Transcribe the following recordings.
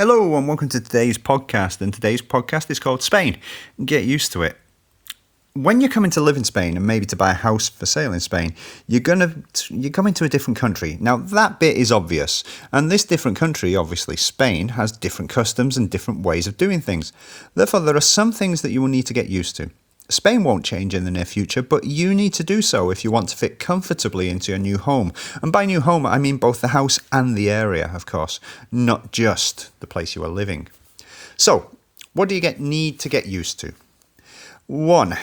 Hello and welcome to today's podcast, and today's podcast is called Spain. Get used to it. When you're coming to live in Spain and maybe to buy a house for sale in Spain, you're coming to a different country. Now that bit is obvious, and this different country, obviously Spain, has different customs and different ways of doing things. Therefore, there are some things that you will need to get used to. Spain won't change in the near future, but you need to do so if you want to fit comfortably into your new home. And by new home, I mean both the house and the area, of course, not just the place you are living. So, what do you need to get used to? 1.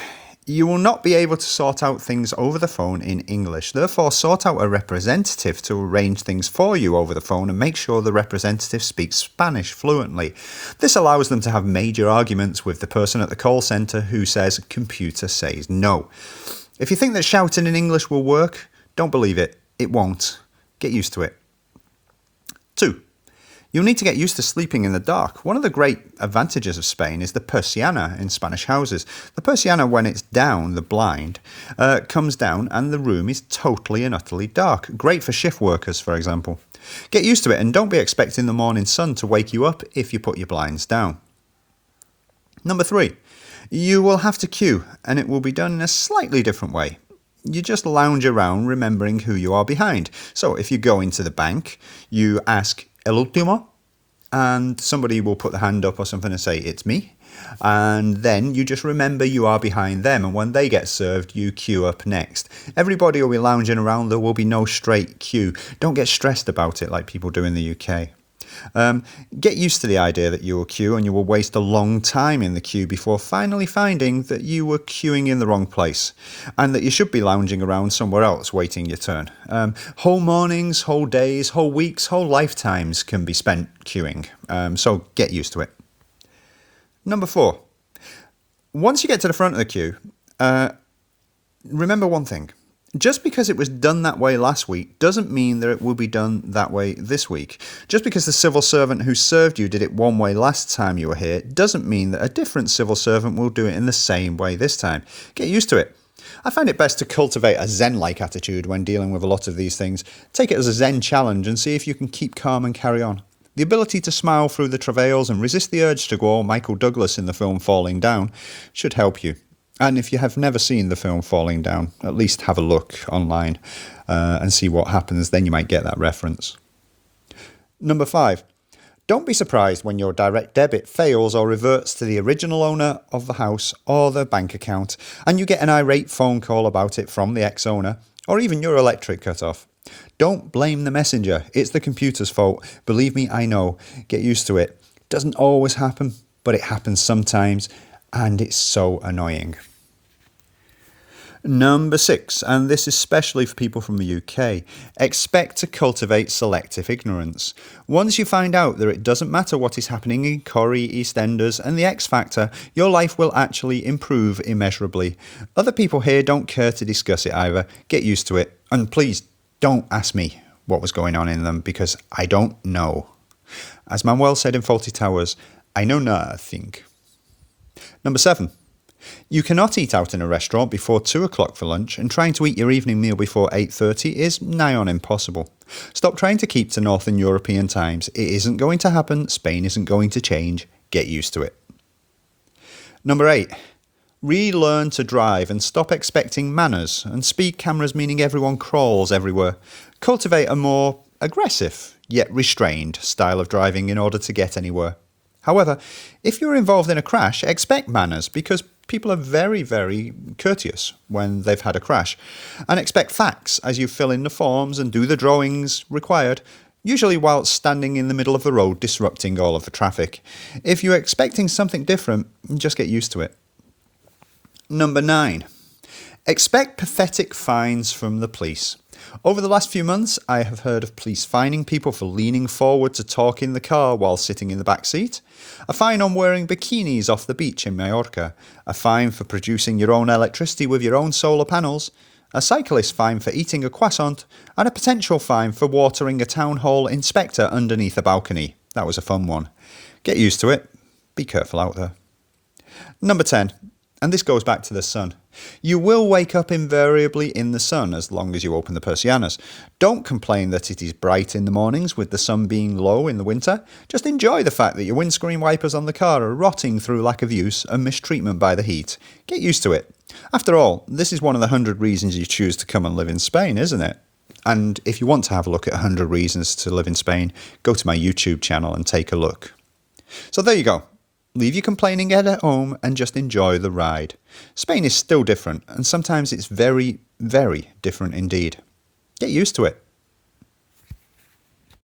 You will not be able to sort out things over the phone in English. Therefore, sort out a representative to arrange things for you over the phone and make sure the representative speaks Spanish fluently. This allows them to have major arguments with the person at the call centre who says, "Computer says no." If you think that shouting in English will work, don't believe it. It won't. Get used to it. 2. You'll need to get used to sleeping in the dark. One of the great advantages of Spain is the persiana in Spanish houses. The persiana, when it's down, the blind, comes down and the room is totally and utterly dark. Great for shift workers, for example. Get used to it and don't be expecting the morning sun to wake you up if you put your blinds down. Number 3. You will have to queue, and it will be done in a slightly different way. You just lounge around remembering who you are behind. So if you go into the bank, you ask El último, and somebody will put the hand up or something and say, "It's me." And then you just remember you are behind them, and when they get served, you queue up next. Everybody will be lounging around. There will be no straight queue. Don't get stressed about it like people do in the UK. Get used to the idea that you will queue and you will waste a long time in the queue before finally finding that you were queuing in the wrong place and that you should be lounging around somewhere else waiting your turn. Whole mornings, whole days, whole weeks, whole lifetimes can be spent queuing, so get used to it. Number 4. Once you get to the front of the queue, remember one thing. Just because it was done that way last week doesn't mean that it will be done that way this week. Just because the civil servant who served you did it one way last time you were here doesn't mean that a different civil servant will do it in the same way this time. Get used to it. I find it best to cultivate a Zen-like attitude when dealing with a lot of these things. Take it as a Zen challenge and see if you can keep calm and carry on. The ability to smile through the travails and resist the urge to go all Michael Douglas in the film Falling Down should help you. And if you have never seen the film Falling Down, at least have a look online and see what happens. Then you might get that reference. Number 5. Don't be surprised when your direct debit fails or reverts to the original owner of the house or the bank account, and you get an irate phone call about it from the ex-owner, or even your electric cut off. Don't blame the messenger. It's the computer's fault. Believe me, I know. Get used to it. It doesn't always happen, but it happens sometimes. And it's so annoying. Number 6, and this is especially for people from the UK, expect to cultivate selective ignorance. Once you find out that it doesn't matter what is happening in Corrie, EastEnders and the X Factor, your life will actually improve immeasurably. Other people here don't care to discuss it either. Get used to it. And please don't ask me what was going on in them because I don't know. As Manuel said in Fawlty Towers, I know nothing. Number 7. You cannot eat out in a restaurant before 2 o'clock for lunch, and trying to eat your evening meal before 8:30 is nigh on impossible. Stop trying to keep to Northern European times. It isn't going to happen. Spain isn't going to change. Get used to it. Number 8. Relearn to drive and stop expecting manners and speed cameras meaning everyone crawls everywhere. Cultivate a more aggressive, yet restrained style of driving in order to get anywhere. However, if you're involved in a crash, expect manners because people are very, very courteous when they've had a crash. And expect facts as you fill in the forms and do the drawings required, usually whilst standing in the middle of the road disrupting all of the traffic. If you're expecting something different, just get used to it. Number 9. Expect pathetic fines from the police. Over the last few months, I have heard of police fining people for leaning forward to talk in the car while sitting in the back seat, a fine on wearing bikinis off the beach in Mallorca, a fine for producing your own electricity with your own solar panels, a cyclist fine for eating a croissant, and a potential fine for watering a town hall inspector underneath a balcony. That was a fun one. Get used to it. Be careful out there. Number 10. And this goes back to the sun. You will wake up invariably in the sun as long as you open the persianas. Don't complain that it is bright in the mornings with the sun being low in the winter. Just enjoy the fact that your windscreen wipers on the car are rotting through lack of use and mistreatment by the heat. Get used to it. After all, this is one of the 100 reasons you choose to come and live in Spain, isn't it? And if you want to have a look at 100 reasons to live in Spain, go to my YouTube channel and take a look. So there you go. Leave your complaining head at home and just enjoy the ride. Spain is still different, and sometimes it's very, very different indeed. Get used to it.